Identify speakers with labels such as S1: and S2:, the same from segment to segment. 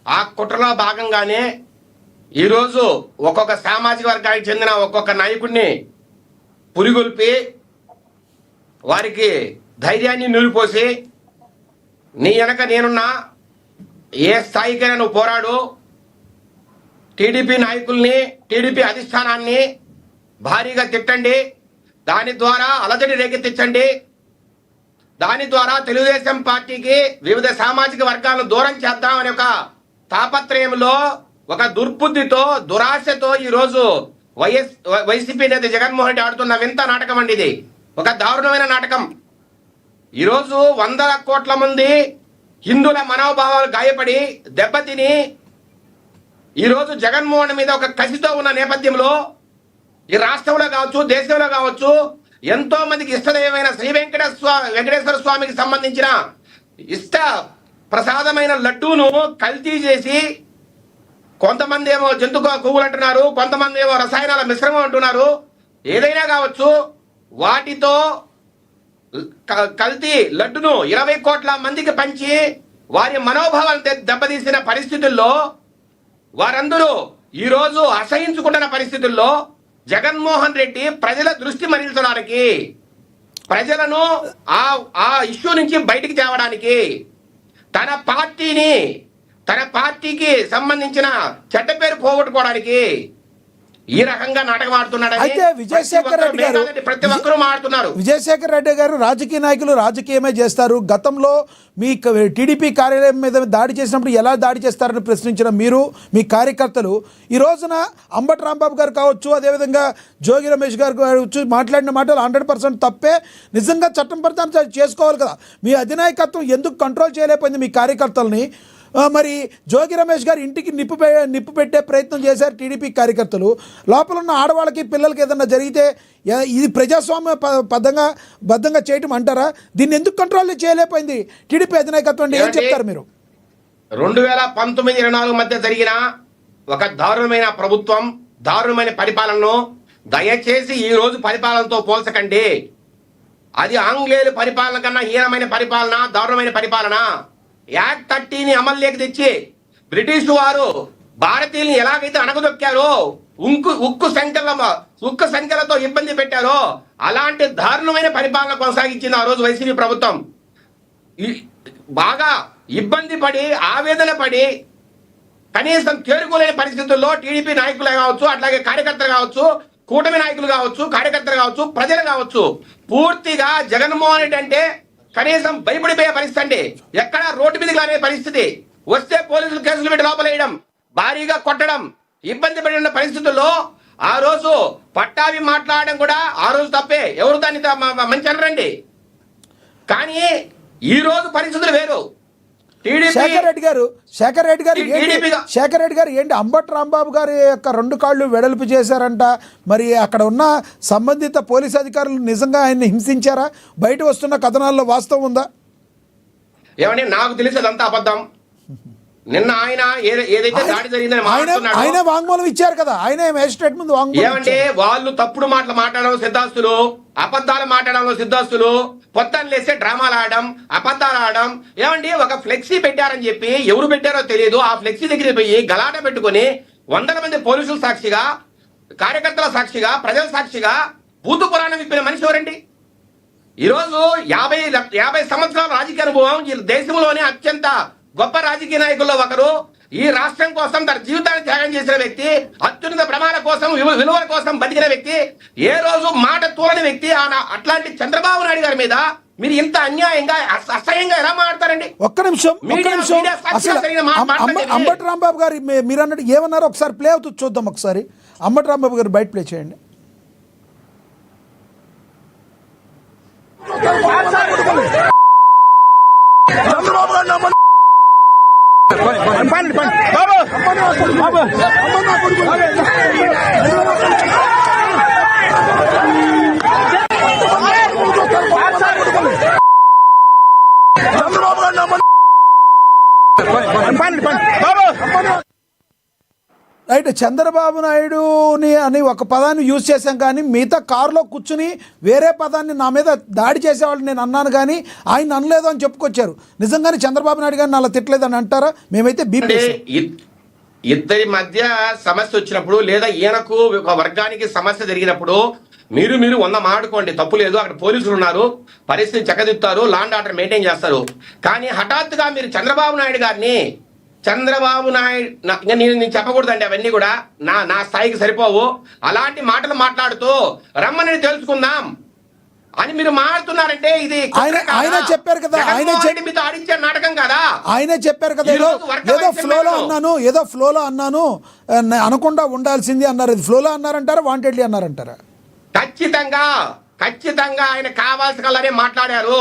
S1: ఆ కుట్రలో భాగంగానే ఈరోజు ఒక్కొక్క సామాజిక వర్గానికి చెందిన ఒక్కొక్క నాయకుడిని పురిగొల్పి వారికి ధైర్యాన్ని నిలిపోసి నీ వెనక నేనున్నా, ఏ స్థాయికైనా నువ్వు పోరాడు, టీడీపీ నాయకుల్ని టీడీపీ అధిష్టానాన్ని భారీగా తిట్టండి, దాని ద్వారా అలజడి రేకెత్తించండి, దాని ద్వారా తెలుగుదేశం పార్టీకి వివిధ సామాజిక వర్గాలను దూరం చేద్దామనే ఒక తాపత్రయంలో, ఒక దుర్బుద్ధితో, దురాశతో ఈరోజు వైసీపీ నేత జగన్మోహన్ రెడ్డి ఆడుతున్న వింత నాటకం అండి. ఇది ఒక దారుణమైన నాటకం. ఈరోజు వందల కోట్ల మంది హిందువుల మనోభావాలు గాయపడి దెబ్బతిని ఈరోజు జగన్మోహన్ మీద ఒక కసితో ఉన్న నేపథ్యంలో ఈ రాష్ట్రంలో కావచ్చు, దేశంలో కావచ్చు, ఎంతో మందికి ఇష్టదైవమైన శ్రీ వెంకటేశ్వర స్వామికి సంబంధించిన ఇష్ట ప్రసాదమైన లడ్డూను కల్తీ చేసి కొంతమంది ఏమో జంతు కొవ్వులు అంటున్నారు, కొంతమంది ఏమో రసాయనాల మిశ్రమం అంటున్నారు. ఏదైనా కావచ్చు, వాటితో కల్తీ లడ్డును 20 కోట్ల మందికి పంచి వారి మనోభావాలను దెబ్బతీసిన పరిస్థితుల్లో వారందరూ ఈరోజు అసహించుకుంటున్న పరిస్థితుల్లో జగన్మోహన్ రెడ్డి ప్రజల దృష్టి మరల్చడానికి, ప్రజలను ఆ ఇష్యూ నుంచి బయటికి తేవడానికి, తన పార్టీకి సంబంధించిన చెడ్డ పేరు పోగొట్టుకోవడానికి ఈ రకంగా నాటకం ఆడుతున్నాడు.
S2: అయితే విజయశేఖర్ రెడ్డి గారు,
S1: ప్రతి ఒక్కరూ మాడుతున్నారు.
S2: విజయశేఖర్ రెడ్డి గారు రాజకీయ నాయకులు రాజకీయమే చేస్తారు. గతంలో మీ టీడీపీ కార్యాలయం మీద దాడి చేసినప్పుడు ఎలా దాడి చేస్తారని ప్రశ్నించిన మీరు, మీ కార్యకర్తలు ఈ రోజున అంబటి రాంబాబు గారు కావచ్చు, అదేవిధంగా జోగి రమేష్ గారు కావచ్చు, మాట్లాడిన మాటలు 100% తప్పే. నిజంగా చట్టం ప్రకారం చేసుకోవాలి కదా. మీ అధినాయకత్వం ఎందుకు కంట్రోల్ చేయలేకపోయింది మీ కార్యకర్తలని? మరి జోగి రమేష్ గారు ఇంటికి నిప్పు పెట్టే ప్రయత్నం చేశారు టీడీపీ కార్యకర్తలు. లోపల ఉన్న ఆడవాళ్ళకి పిల్లలకి ఏదన్నా జరిగితే ఇది ప్రజాస్వామ్య బద్ధంగా చేయటం అంటారా? దీన్ని ఎందుకు కంట్రోల్ చేయలేకపోయింది టీడీపీ అధినాయకత్వం అంటే ఏం చెప్తారు మీరు?
S1: 2019-24 మధ్య జరిగిన ఒక దారుణమైన ప్రభుత్వం, దారుణమైన పరిపాలనను దయచేసి ఈ రోజు పరిపాలనతో పోల్చకండి. అది ఆంగ్లేయుల పరిపాలన కన్నా హీనమైన పరిపాలన, దారుణమైన పరిపాలన. యాక్ట్ 30ని అమల్లోకి తెచ్చి బ్రిటిష్ వారు భారతీయుల్ని ఎలాగైతే అణగదొక్కారో, ఉక్కు సంఖ్యలతో ఇబ్బంది పెట్టారో, అలాంటి దారుణమైన పరిపాలన కొనసాగించింది ఆ రోజు వైసీపీ ప్రభుత్వం. బాగా ఇబ్బంది పడి, ఆవేదన పడి, కనీసం తేరుకోలేని పరిస్థితుల్లో టీడీపీ నాయకులు కావచ్చు, అట్లాగే కార్యకర్తలు కావచ్చు, కూటమి నాయకులు కావచ్చు, కార్యకర్తలు కావచ్చు, ప్రజలు కావచ్చు, పూర్తిగా జగన్మోహన్ రెడ్డి అంటే కనీసం భయపడిపోయే పరిస్థితి అండి. ఎక్కడ రోడ్డు మీదకి రానే పరిస్థితి. వస్తే పోలీసులు కేసులు పెట్టి లోపలేయడం, భారీగా కొట్టడం, ఇబ్బంది పడిన పరిస్థితుల్లో ఆ రోజు పట్టాభి మాట్లాడడం కూడా ఆ రోజు తప్పే. ఎవరు దాన్ని మంచి అనరండి. కానీ ఈ రోజు పరిస్థితులు వేరు.
S2: శేఖర్ రెడ్డి గారు ఏంటి అంబటి రాంబాబు గారి యొక్క 2 కాళ్ళు వెడల్పు చేశారంట. మరి అక్కడ ఉన్న సంబంధిత పోలీస్ అధికారులు నిజంగా ఆయన్ని హింసించారా? బయట వస్తున్న కథనాల్లో వాస్తవం ఉందా?
S1: ఏమండి, నాకు తెలిసి అదంతా అబద్ధం. నిన్న ఆయన ఏదైతే దాడి జరిగిందని
S2: ఆయన వాంగ్మూలం ఇచ్చారు కదా, ఆయన మేజిస్ట్రేట్ ముందు వాంగ్మూలం.
S1: ఏమంటే వాళ్ళు తప్పుడు మాటలు మాట్లాడడం సిద్ధాస్తులు, అబద్ధాలు మాట్లాడడంలో సిద్ధాస్తులు, పొద్దున్న లేస్తే డ్రామాలు ఆడడం, అబద్ధాలు ఆడడం. ఏమండి, ఒక ఫ్లెక్సీ పెట్టారని చెప్పి ఎవరు పెట్టారో తెలియదు, ఆ ఫ్లెక్సీ దగ్గర పోయి గలాట పెట్టుకుని 100 మంది పోలీసుల సాక్షిగా, కార్యకర్తల సాక్షిగా, ప్రజల సాక్షిగా భూతు పురాణం విప్పిన మనిషి ఎవరండి? ఈరోజు 50 సంవత్సరాల రాజకీయ అనుభవం, ఈ దేశంలోనే అత్యంత గొప్ప రాజకీయ నాయకుల్లో ఒకరు, ఈ రాష్ట్రం కోసం తన జీవితాన్ని త్యాగం చేసిన వ్యక్తి, అత్యున్నత ప్రమాణ కోసం, విలువల కోసం బతికిన వ్యక్తి, ఏ రోజు మాట తూలని వ్యక్తి. అట్లాంటి చంద్రబాబు నాయుడు గారి మీద మీరు ఇంత అన్యాయంగా, అసహ్యంగా ఎలా మాట్లాడతారండి?
S2: ఒక్క నిమిషం. అంబటి రాంబాబు గారు మీరు అన్నట్టు ఏమన్నారో ఒకసారి ప్లే అవుతుంది చూద్దాం. ఒకసారి అంబటి రాంబాబు గారు బయట ప్లే చేయండి. రైట్. చంద్రబాబు నాయుడుని అని ఒక పదాన్ని యూజ్ చేశాం, కానీ మిగతా కారులో కూర్చుని వేరే పదాన్ని నా మీద దాడి చేసేవాళ్ళు నేను అన్నాను, కానీ ఆయన అనలేదు అని చెప్పుకొచ్చారు. నిజంగానే చంద్రబాబు నాయుడు గారిని అలా తిట్టలేదని అంటారా? మేమైతే బీపీ
S1: ఇద్దరి మధ్య సమస్య వచ్చినప్పుడు లేదా ఈయనకు ఒక వర్గానికి సమస్య జరిగినప్పుడు మీరు 100 మాట్లాడుకోండి, తప్పు లేదు. అక్కడ పోలీసులు ఉన్నారు, పరిస్థితి చక్కదిద్దుతారు, లాండ్ ఆర్డర్ మెయింటైన్ చేస్తారు. కానీ హఠాత్తుగా మీరు చంద్రబాబు నాయుడు గారిని నేను చెప్పకూడదండి, అవన్నీ కూడా నా స్థాయికి సరిపోవు. అలాంటి మాటలు మాట్లాడుతూ రమ్మని తెలుసుకుందాం అని మీరు మాట్లాడుతున్నారంటే ఇది
S2: ఆయన చెప్పారు కదా,
S1: మీతో ఆడించే నాటకం కదా.
S2: ఆయనే చెప్పారు కదా, ఏదో ఫ్లోలో అన్నాను అనకుండా ఉండాల్సింది అన్నారు. ఇది ఫ్లోలో అన్నారంటారా, వాంటెడ్లీ అన్నారంటారా?
S1: ఖచ్చితంగా ఆయన కావాల్సిన మాట్లాడారు,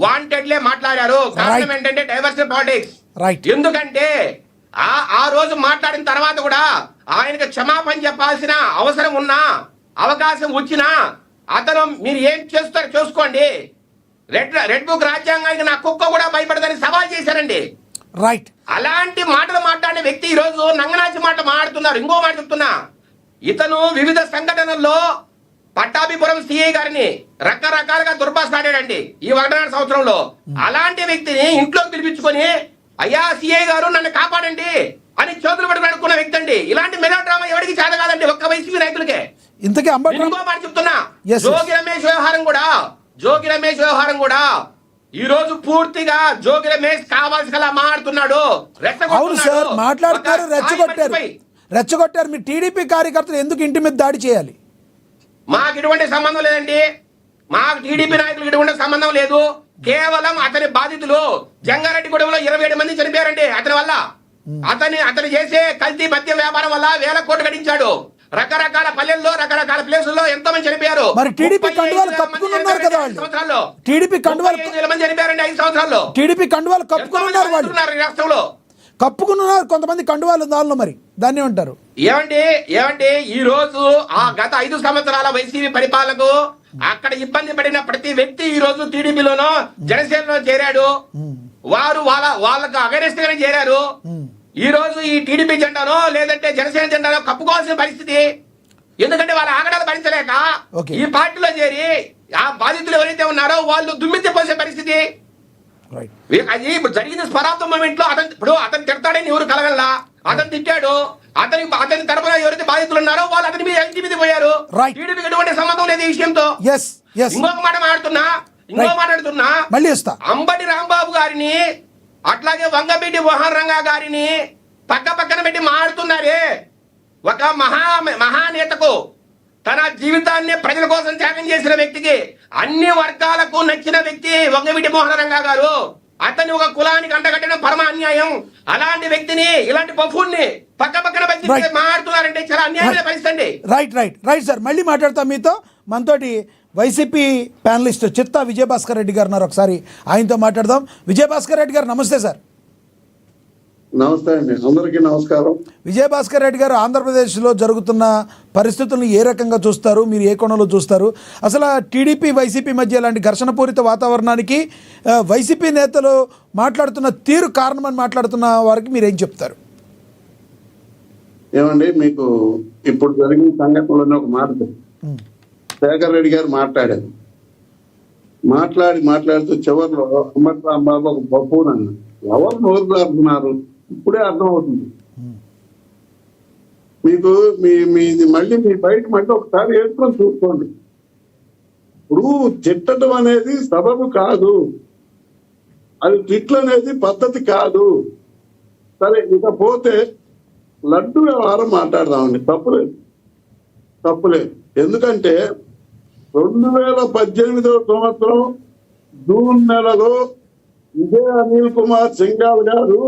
S1: వాంటెడ్లే మాట్లాడారు. కారణం ఏంటంటే డైవర్సిటీ పాలిటిక్స్. ఎందుకంటే ఆ రోజు మాట్లాడిన తర్వాత కూడా ఆయనకు క్షమాపణ చెప్పాల్సిన అవసరం ఉన్నా, అవకాశం వచ్చినా అతను మీరు ఏం చేస్తారో చూసుకోండి, రెడ్ బుక్ రాజ్యాంగానికి నా కుక్క కూడా భయపడదని సవాల్ చేశారండి.
S2: రైట్.
S1: అలాంటి మాటలు మాట్లాడే వ్యక్తి ఈ రోజు నంగనాచి మాట మాట్లాడుతున్నారు. ఇంకో మాట చెప్తున్నా, ఇతను వివిధ సంఘటనల్లో పట్టాభిపురం సిఐ గారిని రకరకాలుగా దుర్భాషలాడాడండి ఈ 1.5 సంవత్సరంలో. అలాంటి వ్యక్తిని ఇంట్లోకి పిలిపించుకొని అయ్యా సిఐ గారు నన్ను కాపాడండి అని చేతులు పట్టుకుని అనుకున్న వ్యక్తి అండి. ఇలాంటి మెలో డ్రామా ఎవరికి చేత కాదండి, ఒక్క వైసీపీ నాయకులకే.
S2: ఇంతకీ
S1: ఇంకో మాట చెప్తున్నా, జోగి రమేష్ వ్యవహారం కూడా ఈ రోజు పూర్తిగా జోగి రమేష్ కావాల్సిన మాట్లాడుతున్నాడు.
S2: అవును సార్, మాట్లాడుతున్నారు, రెచ్చగొట్టారు. మీ టీడీపీ కార్యకర్తలు ఎందుకు ఇంటి మీద దాడి చేయాలి?
S1: మాకు ఇటువంటి సంబంధం లేదండి, మాకు టీడీపీ నాయకులకు ఇటువంటి సంబంధం లేదు. కేవలం అతని బాధితులు జంగారెడ్డిగూడెంలో 27 మంది చనిపోయారండి అతని వల్ల. అతను చేసే కల్తీ మద్యం వ్యాపారం వల్ల 1000 కోట్లు గడించాడు. రకరకాల పల్లెల్లో రకరకాల ప్లేసుల్లో ఎంతో మంది చనిపోయారు.
S2: మరి టీడీపీ కండువాలు కప్పుకుని ఉన్నారు కదా వాళ్ళు.
S1: సంవత్సరాల్లో
S2: టీడీపీ కండువాలు
S1: 35,000 మంది చనిపోయారండి 5 సంవత్సరాల్లో.
S2: టీడీపీ కండువాలు కప్పుకుని ఉన్నారు వాళ్ళు
S1: రాష్ట్రంలో.
S2: కప్పుకున్నారు కొంతమంది కండువాలు దానిలో, మరి దాన్ని ఏమంటారు?
S1: ఏమంటే ఈ రోజు ఆ గత 5 సంవత్సరాల వైసీపీ పరిపాలనకు అక్కడ ఇబ్బంది పడిన ప్రతి వ్యక్తి ఈ రోజు టీడీపీలోనో జనసేనలో చేరాడు. వారు వాళ్ళకు అగైనెస్ట్ గానే చేరారు. ఈ రోజు ఈ టీడీపీ జెండానో లేదంటే జనసేన జెండానో కప్పుకోవాల్సిన పరిస్థితి. ఎందుకంటే వాళ్ళ ఆగడాలు భరించలేక ఈ పార్టీలో చేరి ఆ బాధితులు ఎవరైతే ఉన్నారో వాళ్ళు దుమ్మెత్తిపోసే పరిస్థితి. అది జరిగిన స్వరాబ్దం మూమెంట్ లో అతను తిడతాడని ఎవరు కలగల్లా, అతను తిట్టాడు. అతని తరపున ఎవరైతే బాధితులు ఉన్నారో వాళ్ళు అతని మీద ఇంటి మీద పోయారు. టీడీపీకి ఎటువంటి సంబంధం లేదు ఈ విషయంతో. ఇంకొక మాట మాట్లాడుతున్నా, అంబటి రాంబాబు గారిని అట్లాగే వంగవీటి మోహన్ రంగా గారిని పక్కన పెట్టి మాట్లాడుతున్నారే. ఒక మహానేతకు, తన జీవితాన్ని ప్రజల కోసం త్యాగం చేసిన వ్యక్తికి, అన్ని వర్గాలకు నచ్చిన వ్యక్తి వంగవీటి మోహన్ రంగా గారు. అతన్ని ఒక కులానికి అంటగట్టడం పరమ అన్యాయం. అలాంటి వ్యక్తిని, ఇలాంటి పఫూన్ని పక్కన మాట్లాడుతున్నారంటే చాలా అన్యాయమైన పరిస్థితి.
S2: రైట్ సార్, మళ్ళీ మాట్లాడతాం మీతో. మనతోటి వైసీపీ ప్యానలిస్ట్ చిత్తా విజయభాస్కర్ రెడ్డి గారు ఉన్నారు, ఒకసారి ఆయనతో మాట్లాడదాం. విజయభాస్కర్ రెడ్డి గారు నమస్తే సార్.
S3: నమస్తే అండి, అందరికీ నమస్కారం.
S2: విజయభాస్కర్ రెడ్డి గారు, ఆంధ్రప్రదేశ్లో జరుగుతున్న పరిస్థితులను ఏ రకంగా చూస్తారు, మీరు ఏ కోణంలో చూస్తారు? అసలు టీడీపీ వైసీపీ మధ్య ఇలాంటి ఘర్షణపూరిత వాతావరణానికి వైసీపీ నేతలు మాట్లాడుతున్న తీరు కారణమని మాట్లాడుతున్న వారికి మీరు ఏం చెప్తారు?
S3: ఏమండి, మీకు ఇప్పుడు జరిగిన సంఘటనలోనే ఒక మాట శేఖర్ రెడ్డి గారు మాట్లాడుతూ చివరిలో అంబటి రాంబాబు ఒక బఫూన్ అన్న. ఎవరు నోరు జారుతున్నారు ఇప్పుడే అర్థమవుతుంది మీకు. మీది మళ్ళీ మీ బయట మళ్ళీ ఒకసారి వేసుకొని చూసుకోండి. ఇప్పుడు తిట్టడం అనేది సబబు కాదు, అది తిట్లు అనేది పద్ధతి కాదు. సరే, ఇకపోతే లడ్డు వ్యవహారం మాట్లాడదామండి. తప్పులేదు. ఎందుకంటే 2018వ సంవత్సరం జూన్ నెలలో ఇదే అనిల్ కుమార్ సింఘాల్ గారు